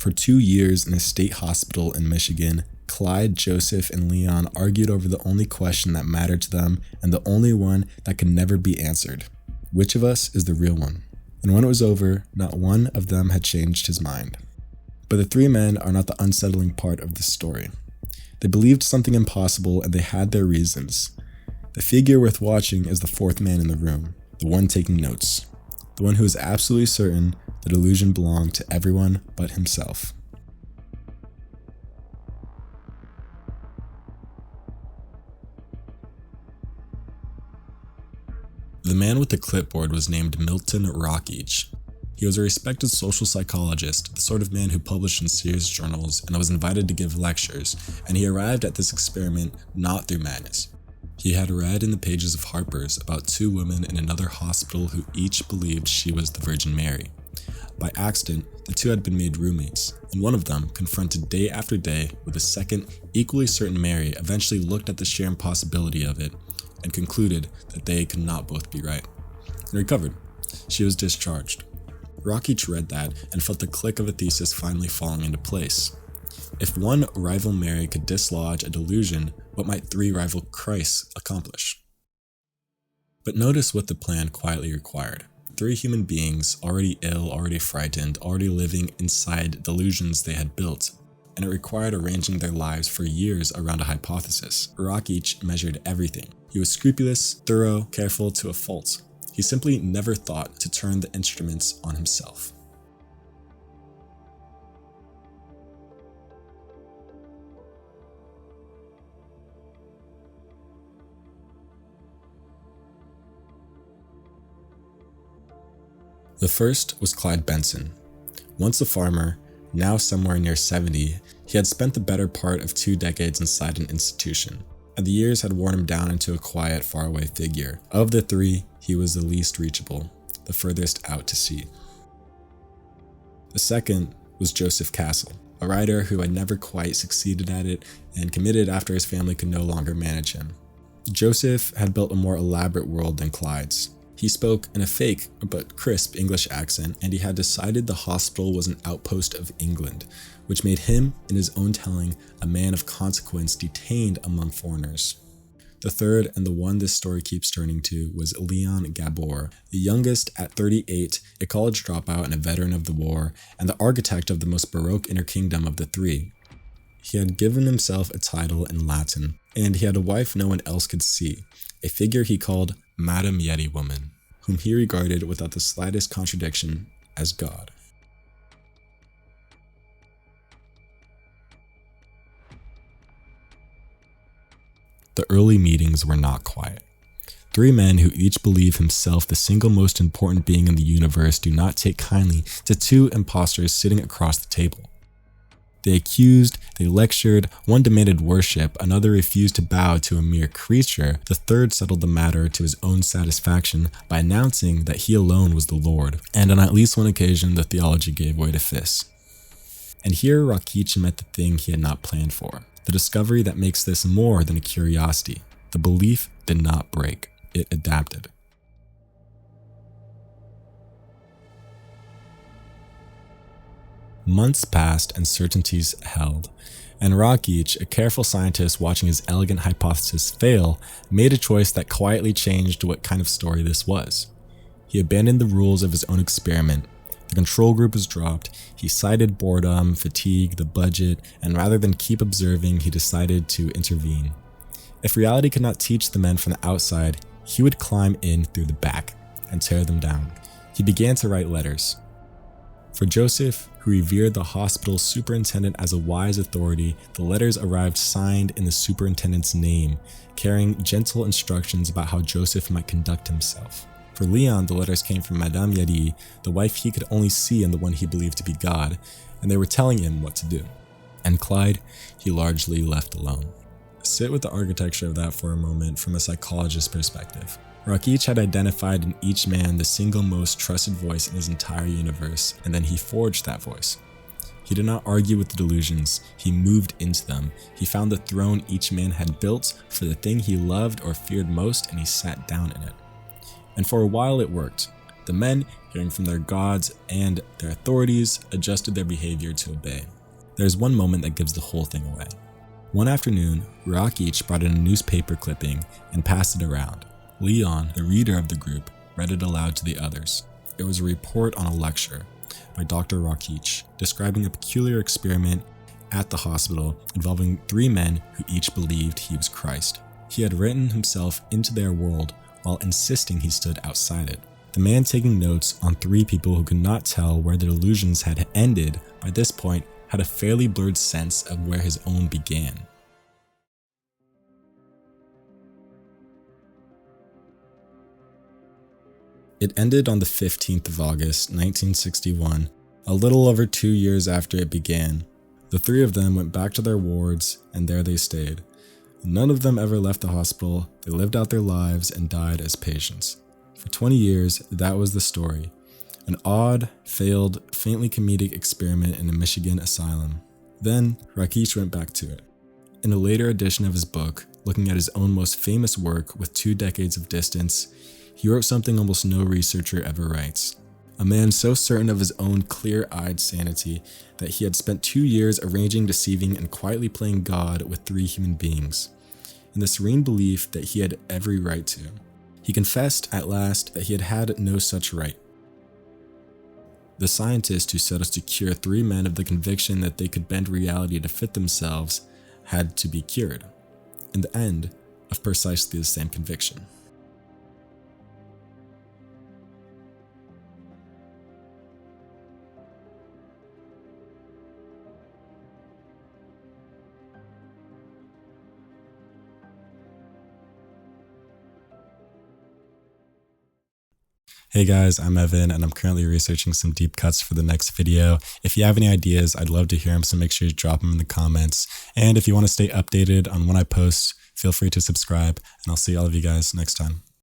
For 2 years in a state hospital in Michigan, Clyde, Joseph, and Leon argued over the only question that mattered to them and the only one that could never be answered. Which of us is the real one? And when it was over, not one of them had changed his mind. But the three men are not the unsettling part of this story. They believed something impossible and they had their reasons. The figure worth watching is the fourth man in the room, the one taking notes, the one who is absolutely certain the delusion belonged to everyone but himself. The man with the clipboard was named Milton Rokeach. He was a respected social psychologist, the sort of man who published in serious journals and was invited to give lectures, and he arrived at this experiment not through madness. He had read in the pages of Harper's about two women in another hospital who each believed she was the Virgin Mary. By accident, the two had been made roommates, and one of them, confronted day after day with a second, equally certain Mary, eventually looked at the sheer impossibility of it and concluded that they could not both be right, and recovered. She was discharged. Rokeach read that and felt the click of a thesis finally falling into place. If one rival Mary could dislodge a delusion, what might three rival Christs accomplish? But notice what the plan quietly required. Three human beings, already ill, already frightened, already living inside delusions they had built, and it required arranging their lives for years around a hypothesis. Rokeach measured everything. He was scrupulous, thorough, careful to a fault. He simply never thought to turn the instruments on himself. The first was Clyde Benson. Once a farmer, now somewhere near 70, he had spent the better part of 2 decades inside an institution, and the years had worn him down into a quiet, faraway figure. Of the three, he was the least reachable, the furthest out to sea. The second was Joseph Castle, a writer who had never quite succeeded at it and committed after his family could no longer manage him. Joseph had built a more elaborate world than Clyde's. He spoke in a fake but crisp English accent, and he had decided the hospital was an outpost of England, which made him, in his own telling, a man of consequence detained among foreigners. The third, and the one this story keeps turning to, was Leon Gabor, the youngest at 38, a college dropout and a veteran of the war, and the architect of the most baroque inner kingdom of the three. He had given himself a title in Latin, and he had a wife no one else could see, a figure he called Madame Yeti Woman, whom he regarded without the slightest contradiction as God. The early meetings were not quiet. Three men who each believe himself the single most important being in the universe do not take kindly to two imposters sitting across the table. They accused, they lectured, one demanded worship, another refused to bow to a mere creature, the third settled the matter to his own satisfaction by announcing that he alone was the Lord, and on at least one occasion the theology gave way to fists. And here Rokeach met the thing he had not planned for, the discovery that makes this more than a curiosity. The belief did not break, it adapted. Months passed and certainties held, and Rokeach, a careful scientist watching his elegant hypothesis fail, made a choice that quietly changed what kind of story this was. He abandoned the rules of his own experiment. The control group was dropped, he cited boredom, fatigue, the budget, and rather than keep observing, he decided to intervene. If reality could not teach the men from the outside, he would climb in through the back and tear them down. He began to write letters. For Joseph, who revered the hospital superintendent as a wise authority, the letters arrived signed in the superintendent's name, carrying gentle instructions about how Joseph might conduct himself. For Leon, the letters came from Madame Yeti, the wife he could only see in the one he believed to be God, and they were telling him what to do. And Clyde, he largely left alone. Sit with the architecture of that for a moment from a psychologist's perspective. Rokeach had identified in each man the single most trusted voice in his entire universe, and then he forged that voice. He did not argue with the delusions, he moved into them. He found the throne each man had built for the thing he loved or feared most, and he sat down in it. And for a while it worked. The men, hearing from their gods and their authorities, adjusted their behavior to obey. There's one moment that gives the whole thing away. One afternoon, Rokeach brought in a newspaper clipping and passed it around. Leon, the reader of the group, read it aloud to the others. It was a report on a lecture by Dr. Rokeach describing a peculiar experiment at the hospital involving 3 men who each believed he was Christ. He had written himself into their world while insisting he stood outside it. The man taking notes on 3 people who could not tell where their delusions had ended by this point had a fairly blurred sense of where his own began. It ended on the 15th of August, 1961, a little over 2 years after it began. The 3 of them went back to their wards, and there they stayed. None of them ever left the hospital. They lived out their lives and died as patients. For 20 years, that was the story. An odd, failed, faintly comedic experiment in a Michigan asylum. Then, Rokeach went back to it. In a later edition of his book, looking at his own most famous work with 2 decades of distance, he wrote something almost no researcher ever writes. A man so certain of his own clear-eyed sanity that he had spent 2 years arranging, deceiving, and quietly playing God with 3 human beings, in the serene belief that he had every right to. He confessed, at last, that he had no such right. The scientist who set us to cure 3 men of the conviction that they could bend reality to fit themselves had to be cured, in the end, of precisely the same conviction. Hey guys, I'm Evan and I'm currently researching some deep cuts for the next video. If you have any ideas, I'd love to hear them, so make sure you drop them in the comments. And if you want to stay updated on when I post, feel free to subscribe, and I'll see all of you guys next time.